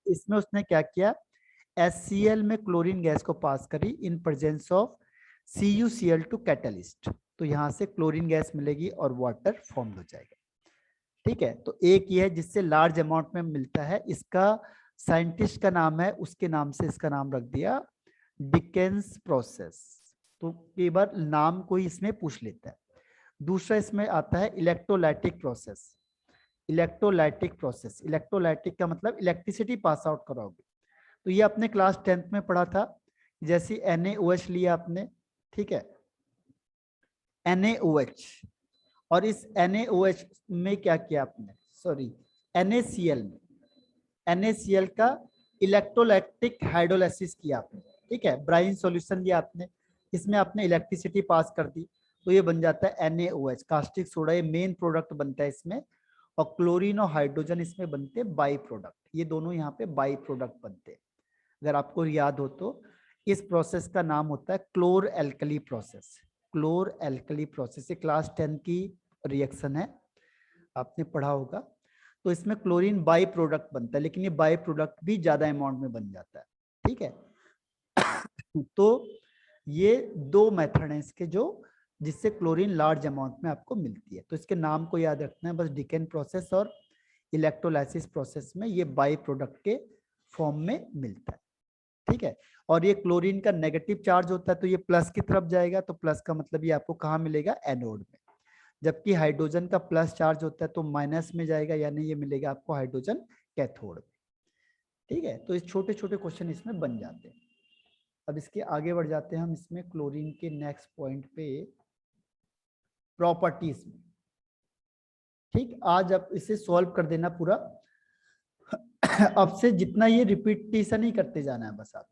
इसमें उसने क्या किया, HCl में क्लोरीन गैस को पास करी in presence of CuCl2 catalyst, तो यहां से क्लोरीन गैस मिलेगी और वाटर फॉर्म हो जाएगा। ठीक है, तो एक ये है जिससे लार्ज अमाउंट में मिलता है, इसका साइंटिस्ट का नाम है, उसके नाम से इसका नाम रख दिया डिकेंस प्रोसेस। तो कई बार नाम कोई इसमें पूछ लेता है। दूसरा इसमें आता है electrolytic process. Electrolytic process, electrolytic का मतलब इलेक्ट्रिसिटी पास आउट कराओगे। तो ये आपने क्लास 10th में पढ़ा था, जैसे NaOH लिया आपने, ठीक है, NaOH, और इस NaOH में क्या किया आपने, सॉरी NaCl में, NaCl का इलेक्ट्रोलाइटिक हाइड्रोलाइसिस किया आपने। ठीक है, ब्राइन सॉल्यूशन लिया आपने, इसमें आपने इलेक्ट्रिसिटी पास कर दी, तो ये बन जाता है NaOH, कास्टिक सोडा, ये मेन प्रोडक्ट बनता है इसमें, और क्लोरीन और हाइड्रोजन इसमें बनते हैं बाई प्रोडक्ट। ये दोनों यहाँ पे बाई प्रोडक्ट बनते हैं। अगर आपको याद हो तो इस प्रोसेस का नाम होता है क्लोर एल्कली प्रोसेस। क्लोर एल्कली प्रोसेस, ये क्लास 10 की रिएक्शन है, आपने पढ़ा होगा। तो इसमें क्लोरीन बाई प्रोडक्ट बनता है, लेकिन ये बाई प्रोडक्ट भी ज्यादा अमाउंट में बन जाता है। ठीक है, तो ये दो मेथड हैं इसके जो जिससे क्लोरीन लार्ज अमाउंट में आपको मिलती है। तो इसके नाम को याद रखना है बस, डिकेन प्रोसेस और इलेक्ट्रोलाइसिस प्रोसेस में ये बाई प्रोडक्ट के फॉर्म में मिलता है। ठीक है, और ये क्लोरीन का नेगेटिव चार्ज होता है तो ये प्लस की तरफ जाएगा, तो प्लस का मतलब ये आपको कहाँ मिलेगा, एनोड में। जबकि हाइड्रोजन का प्लस चार्ज होता है तो माइनस में जाएगा, यानी ये मिलेगा आपको हाइड्रोजन कैथोड में। ठीक है, तो इस छोटे छोटे क्वेश्चन इसमें बन जाते हैं। अब इसके आगे बढ़ जाते हैं हम इसमें क्लोरीन के नेक्स्ट पॉइंट पे, प्रॉपर्टीज में। ठीक, आज अब इसे सॉल्व कर देना पूरा। अब से जितना ये रिपीटेशन ही करते जाना है बस, आप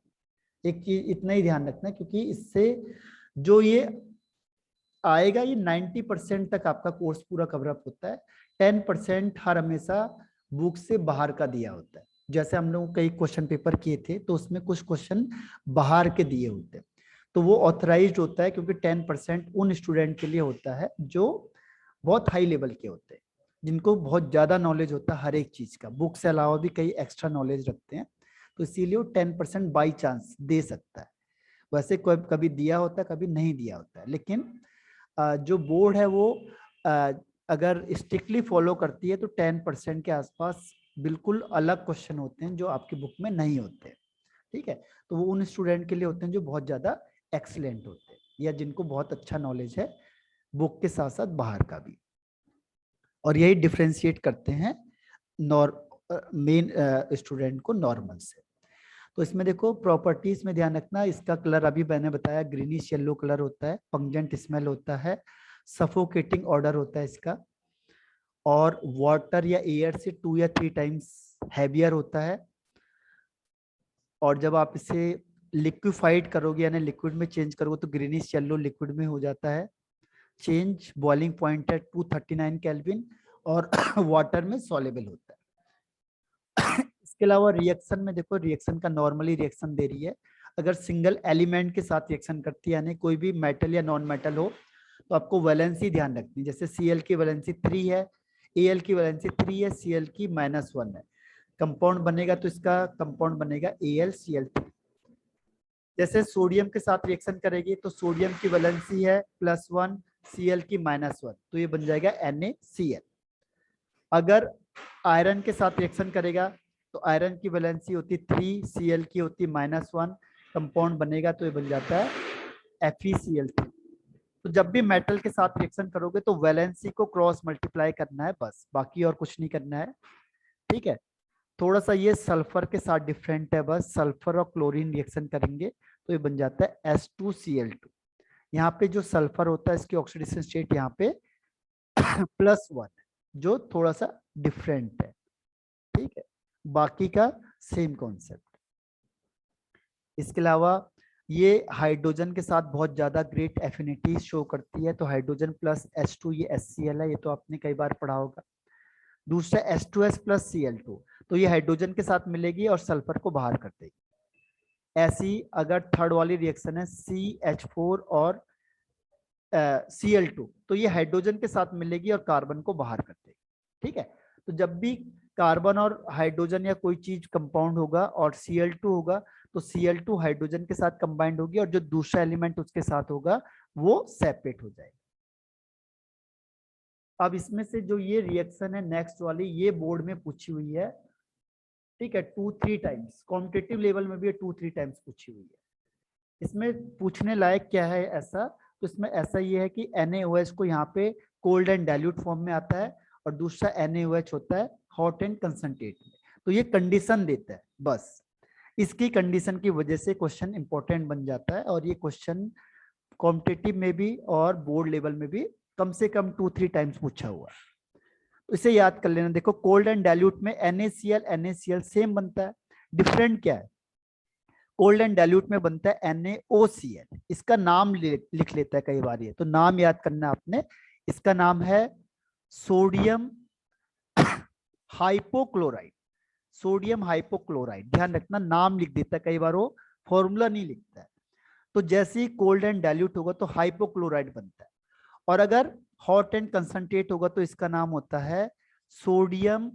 एक चीज इतना ही ध्यान रखना, क्योंकि इससे जो ये आएगा ये 90% तक आपका कोर्स पूरा कवरअप होता है। 10% हर हमेशा बुक से बाहर का दिया होता है। जैसे हम लोग कई क्वेश्चन पेपर किए थे तो उसमें कुछ क्वेश्चन बाहर के दिए होते हैं, तो वो ऑथराइज्ड होता है, क्योंकि 10% उन स्टूडेंट के लिए होता है जो बहुत हाई लेवल के होते हैं, जिनको बहुत ज्यादा नॉलेज होता है हर एक चीज का, बुक से अलावा भी कई एक्स्ट्रा नॉलेज रखते हैं, तो इसीलिए वो 10% बाई चांस दे सकता है। वैसे कभी दिया होता है, कभी नहीं दिया होता है, लेकिन जो बोर्ड है वो अगर स्ट्रिक्टली फॉलो करती है तो 10% के आसपास बिल्कुल अलग क्वेश्चन होते हैं जो आपकी बुक में नहीं होते। ठीक है, तो वो उन स्टूडेंट के लिए होते हैं जो बहुत ज्यादा एक्सीलेंट होते हैं या जिनको बहुत अच्छा नॉलेज है बुक के साथ साथ बाहर का भी, और यही डिफ्रेंशिएट करते हैं मेन स्टूडेंट को नॉर्मल से। तो इसमें देखो प्रॉपर्टीज में ध्यान रखना, इसका कलर अभी मैंने बताया ग्रीनिश येलो कलर होता है, पंजेंट स्मेल होता है, सफोकेटिंग ऑर्डर होता है इसका, और वाटर या एयर से 2 या 3 टाइम्स हैवियर होता है, और जब आप इसे लिक्विफाइड करोगे यानी लिक्विड में चेंज करोगे तो ग्रीनिश येलो लिक्विड में हो जाता है, चेंज बॉइलिंग पॉइंट है 239 केल्विन, और वाटर में सॉलेबल होता है। इसके अलावा रिएक्शन में देखो, रिएक्शन का नॉर्मली रिएक्शन दे रही है, अगर सिंगल एलिमेंट के साथ रिएक्शन करती है यानी कोई भी मेटल या नॉन मेटल हो तो आपको वैलेंसी ध्यान रखनी है, जैसे Cl की वैलेंसी 3 है, Al की वैलेंसी 3 है, Cl की -1 है, कंपाउंड बनेगा तो इसका कंपाउंड बनेगा AlCl3। जैसे सोडियम के साथ रिएक्शन करेगी तो सोडियम की वैलेंसी है +1, Cl की -1, तो ये बन जाएगा NaCl। अगर आयरन के साथ रिएक्शन करेगा तो आयरन की वैलेंसी होती 3, Cl की होती -1, कंपाउंड बनेगा तो ये बन जाता है FeCl3। तो जब भी मेटल के साथ रिएक्शन करोगे तो वैलेंसी को क्रॉस मल्टीप्लाई करना है बस, बाकी और कुछ नहीं करना है, ठीक है। थोड़ा सा ये सल्फर के साथ डिफरेंट है, बस सल्फर और क्लोरीन रिएक्शन करेंगे तो ये बन जाता है S2Cl2। यहाँ पे जो सल्फर होता है इसकी ऑक्सीडेशन स्टेट यहाँ पे +1 जो थोड़ा सा डिफरेंट है, ठीक है, बाकी का सेम कॉन्सेप्ट। इसके अलावा ये हाइड्रोजन के साथ बहुत ज्यादा ग्रेट एफिनिटी शो करती है, तो हाइड्रोजन प्लस H2 ये HCl है, ये तो आपने कई बार पढ़ा होगा। दूसरा H2S प्लस Cl2, तो ये हाइड्रोजन के साथ मिलेगी और सल्फर को बाहर कर देगी। ऐसी अगर थर्ड वाली रिएक्शन है CH4 और Cl2, तो ये हाइड्रोजन के साथ मिलेगी और कार्बन को बाहर कर देगी, ठीक है। तो जब भी कार्बन और हाइड्रोजन या कोई चीज कंपाउंड होगा और Cl2 होगा तो Cl2 हाइड्रोजन के साथ कंबाइंड होगी और जो दूसरा एलिमेंट उसके साथ होगा वो सेपरेट हो जाएगा। अब इसमें से जो ये रिएक्शन है नेक्स्ट वाली, ये बोर्ड में पूछी हुई है, ठीक है, 2-3 टाइम्स, कॉम्पिटिटिव लेवल में भी 2-3 टाइम्स पूछी हुई है। इसमें पूछने लायक क्या है ऐसा, तो इसमें ऐसा ये है कि NaOH को यहाँ पे कोल्ड एंड डाइल्यूट फॉर्म में आता है और दूसरा NaOH होता है हॉट एंड कंसंट्रेट में, तो ये कंडीशन देता है बस, इसकी कंडीशन की वजह से क्वेश्चन इंपॉर्टेंट बन जाता है, और ये क्वेश्चन कॉम्पिटिटिव में भी और बोर्ड लेवल में भी कम से कम 2-3 टाइम्स पूछा हुआ है, तो इसे याद कर लेना। देखो कोल्ड एंड डाइल्यूट में NaCl सेम बनता है, डिफरेंट क्या है, कोल्ड एंड डाइल्यूट में बनता है NaOCl, इसका नाम लिख लेता है कई बार ये, तो नाम याद करना आपने, इसका नाम है सोडियम हाइपोक्लोराइड, सोडियम हाइपोक्लोराइड, ध्यान रखना नाम लिख देता है कई बार, वो फॉर्मूला नहीं लिखता है। तो जैसे ही कोल्ड एंड डाइल्यूट होगा तो हाइपोक्लोराइड बनता है, और अगर हॉट एंड कंसंट्रेट होगा तो इसका नाम होता है सोडियम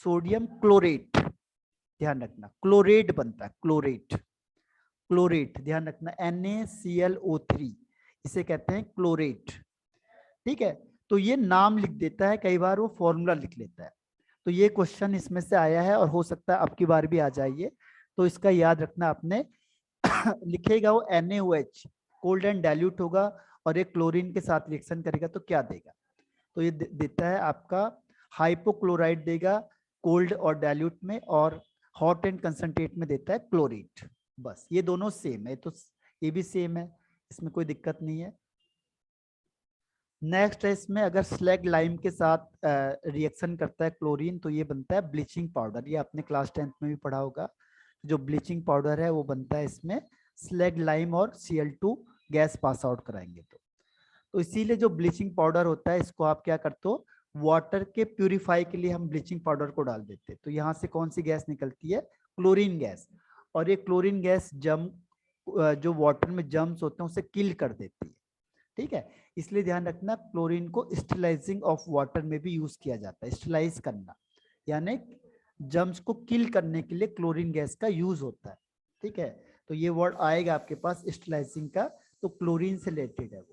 क्लोरेट, ध्यान रखना क्लोरेट बनता है, क्लोरेट ध्यान रखना, NaClO3 इसे कहते हैं क्लोरेट, ठीक है। तो ये नाम लिख देता है कई बार, वो फॉर्मूला लिख लेता है, तो ये क्वेश्चन इसमें से आया है और हो सकता है अब की बार भी आ जाइए, तो इसका याद रखना आपने। लिखेगा वो NaOH कोल्ड एंड डाइल्यूट होगा और एक क्लोरीन के साथ रिएक्शन करेगा तो क्या देगा, तो ये देता है आपका हाइपोक्लोराइड देगा कोल्ड और डाइल्यूट में, और हॉट एंड कंसंट्रेट में देता है क्लोरेट, बस ये दोनों सेम है, तो ये भी सेम है, इसमें कोई दिक्कत नहीं है। नेक्स्ट है इसमें अगर स्लैग लाइम के साथ रिएक्शन करता है क्लोरीन तो ये बनता है ब्लीचिंग पाउडर, ये आपने क्लास 10th में भी पढ़ा होगा, जो ब्लीचिंग पाउडर है वो बनता है इसमें स्लैग लाइम और Cl2 गैस पास आउट कराएंगे तो इसीलिए जो ब्लीचिंग पाउडर होता है इसको आप क्या करते हो, वाटर के प्यूरिफाई के लिए हम ब्लीचिंग पाउडर को डाल देते हैं, तो यहाँ से कौन सी गैस निकलती है, क्लोरीन गैस, और ये क्लोरीन गैस जो वाटर में जर्म्स होते हैं उसे किल कर देती है, ठीक है। इसलिए ध्यान रखना क्लोरीन को स्टेलाइजिंग ऑफ वाटर में भी यूज किया जाता है, स्टेलाइज करना यानी जर्म्स को किल करने के लिए क्लोरीन गैस का यूज होता है, ठीक है। तो ये वर्ड आएगा आपके पास स्टेलाइजिंग का, तो क्लोरीन से रिलेटेड है वो।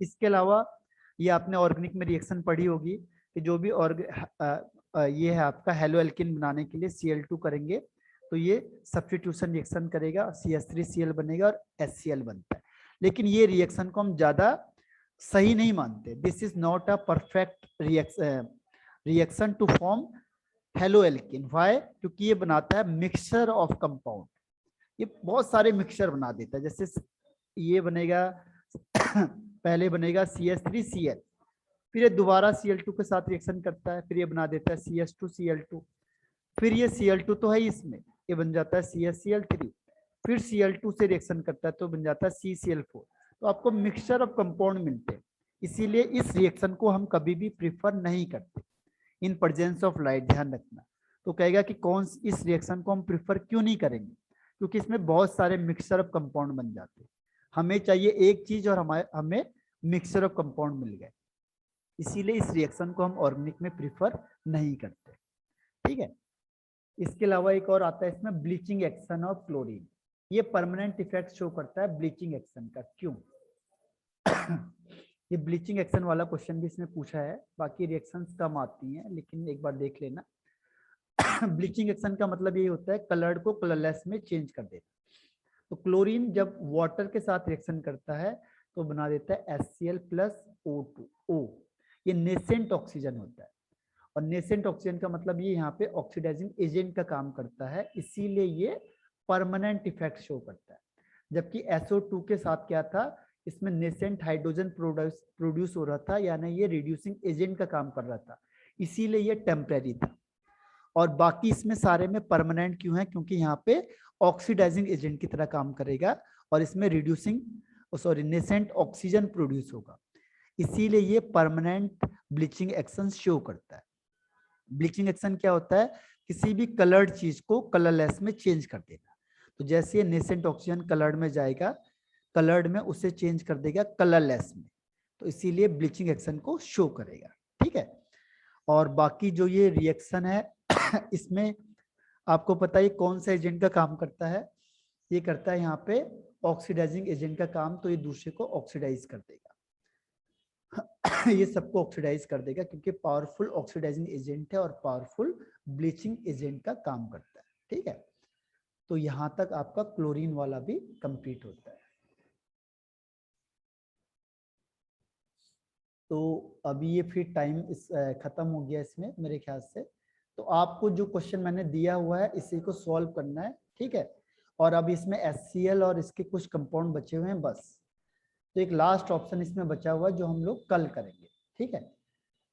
इसके अलावा ये आपने ऑर्गेनिक में रिएक्शन पढ़ी होगी कि जो भी ये है आपका हेलो एल्किन बनाने के लिए Cl2 करेंगे तो ये सब्स्टिट्यूशन रिएक्शन करेगा, CH3Cl बनेगा और HCl बनता है। लेकिन ये रिएक्शन को हम ज्यादा सही नहीं मानते। This is not a perfect reaction to form halo alkane. Why? क्योंकि ये बनाता है मिक्सचर ऑफ कंपाउंड, ये बहुत सारे मिक्सचर बना देता है। जैसे ये बनेगा पहले बनेगा CH3Cl, फिर ये दोबारा Cl2 के साथ रिएक्शन करता है, फिर ये बना देता है CH2Cl2, फिर ये Cl2 तो है इसमें, ये बन जाता है CHCl3, फिर Cl2 से रिएक्शन करता है तो बन जाता है CCl4। तो आपको मिक्सचर ऑफ कंपाउंड मिलते हैं, इसीलिए इस रिएक्शन को हम कभी भी प्रिफर नहीं करते इन प्रेजेंस ऑफ लाइट, ध्यान रखना। तो कहेगा कि कौन इस रिएक्शन को हम प्रिफर क्यों नहीं करेंगे, क्योंकि इसमें बहुत सारे मिक्सचर ऑफ कंपाउंड बन जाते हैं। हमें चाहिए एक चीज और हमें मिक्सचर ऑफ कंपाउंड मिल गए, इसीलिए इस रिएक्शन को हम ऑर्गेनिक में प्रिफर नहीं करते। ठीक है, इसके अलावा एक और आता है इसमें, ब्लीचिंग एक्शन ऑफ क्लोरीन। ये परमानेंट इफेक्ट शो करता है ब्लीचिंग एक्शन का। क्यों? ये ब्लीचिंग एक्शन वाला क्वेश्चन भी इसमें पूछा है, बाकी रिएक्शंस कम आती हैं, लेकिन एक बार देख लेना। ब्लीचिंग एक्शन का मतलब ये होता है कलर को कलरलेस में चेंज कर देना। तो क्लोरीन जब वाटर के साथ रिएक्शन करता है तो बना देता है HCl+O2O। ये नेसेंट ऑक्सीजन होता है, और नेसेंट ऑक्सीजन का मतलब ये यहाँ पे ऑक्सीडाइजिंग एजेंट का काम करता है, इसीलिए ये परमानेंट इफेक्ट शो करता है। जबकि SO2 के साथ क्या था, इसमें नेसेंट हाइड्रोजन प्रोड्यूस हो रहा था, यानी ये रिड्यूसिंग एजेंट का काम कर रहा था, इसीलिए ये टेम्परेरी था। और बाकी इसमें सारे में परमानेंट क्यों है? क्योंकि यहाँ पे ऑक्सीडाइजिंग एजेंट की तरह काम करेगा और इसमें रिड्यूसिंग नेसेंट ऑक्सीजन प्रोड्यूस होगा, इसीलिए ये परमानेंट ब्लीचिंग एक्शन शो करता है। ब्लीचिंग एक्शन क्या होता है? किसी भी कलर्ड चीज को कलरलेस में चेंज कर देना। तो जैसे ये नेसेंट ऑक्सीजन कलर्ड में जाएगा, कलर्ड में उसे चेंज कर देगा कलरलेस में, तो इसीलिए ब्लीचिंग एक्शन को शो करेगा। ठीक है, और बाकी जो ये रिएक्शन है इसमें आपको पता है कौन सा एजेंट का काम करता है? ये करता है यहाँ पे ऑक्सीडाइजिंग एजेंट का काम, तो ये दूसरे को ऑक्सीडाइज कर देगा। ये सबको ऑक्सीडाइज कर देगा क्योंकि पावरफुल ऑक्सीडाइजिंग एजेंट है और पावरफुल ब्लीचिंग एजेंट का काम करता है। ठीक है, तो यहां तक आपका क्लोरीन वाला भी कंप्लीट होता है। तो अभी ये फिर टाइम खत्म हो गया इसमें मेरे ख्याल से। तो आपको जो क्वेश्चन मैंने दिया हुआ है इसी को सॉल्व करना है। ठीक है, और अब इसमें HCl और इसके कुछ कंपाउंड बचे हुए हैं बस। तो एक लास्ट ऑप्शन इसमें बचा हुआ है जो हम लोग कल करेंगे। ठीक है,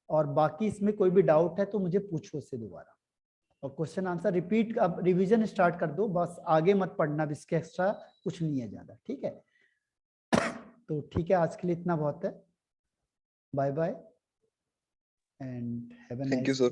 और बाकी इसमें कोई भी डाउट है तो मुझे पूछो उससे दोबारा, और क्वेश्चन आंसर रिपीट, अब रिवीजन स्टार्ट कर दो बस, आगे मत पढ़ना, अब इसके एक्स्ट्रा कुछ नहीं है ज्यादा। ठीक है, तो ठीक है, आज के लिए इतना बहुत है। Bye bye and have a Thank you, nice sir.